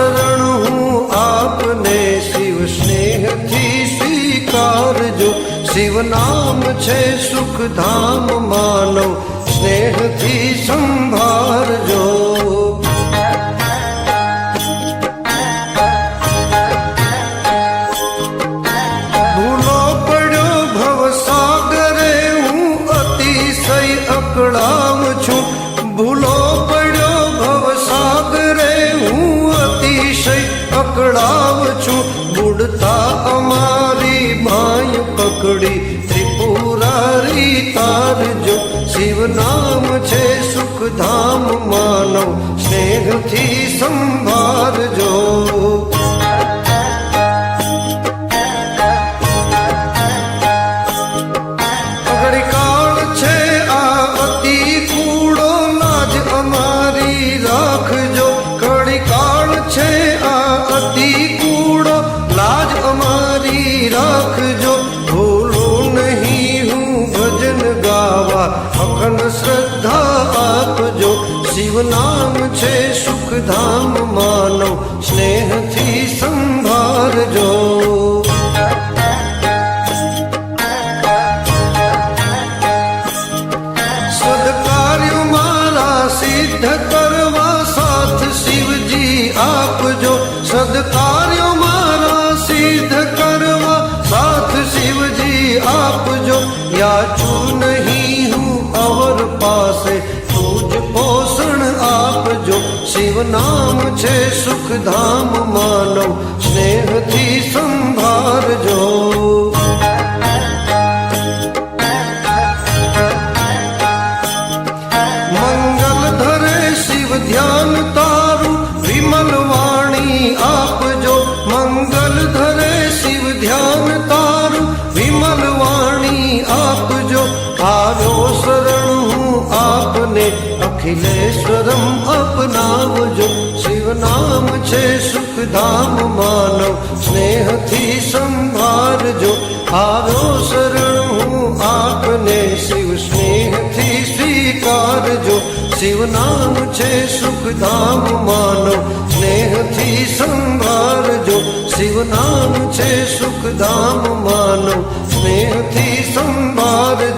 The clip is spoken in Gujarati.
શરણ હું આપને શિવ સ્નેહથી સ્વીકારજો શિવ નામ છે સુખધામ માનવ સ્નેહથી સંભાળજો ભૂલો પડ્યો ભવસાગરે હું અતિશય અકળાવ છું ભૂલો પડ્યો ભવસાગરે હું અતિશય અકળાવ છું બુડતા અમારી ભાઈ પકડી ત્રિપુરારી તારજો શિવ નામ છે સુખધામ માનવ સ્નેહથી સંભાળજો ઘડીકાળ છે આ અતિ કૂડો લાજ અમારી રાખજો ઘડીકાળ છે આ અતિ કૂડો લાજ અમારી રાખજો ભૂલું નહીં હું ભજન ગાવા અખંડ શ્રદ્ધા આપજો શિવ નામ છે સુખધામ માનવ સ્નેહથી સંભાળજો સદકાર્યો મારા સિદ્ધ કરવા સાથ શિવજી આપજો સદકાર્યો મારા સિદ્ધ કરવા સાથ શિવજી આપજો યાચું નહીં હું અવર પાસે તુજ પોષણ આપજો શિવ નામ છે સુખધામ માનવ સ્નેહથી સંભાળજો મંગલ ધરે શિવ ધ્યાન તારું વિમલ વાણી આપજો મંગલ ધરે શિવ ધ્યાન તારું વિમલ વાણી આપજો આવ્યો શરણ હું આપને અખિલેશ્વરમ અપનાવજો શિવ નામ છે સુખધામ માનવ સ્નેહથી સંભાળજો આવ્યો શરણ હું આપને શિવ સ્નેહથી સ્વીકારજો શિવ નામ છે સુખધામ માનવ સ્નેહથી સંભાળજો શિવ નામ છે સુખધામ માનવ સ્નેહથી સંભાળજો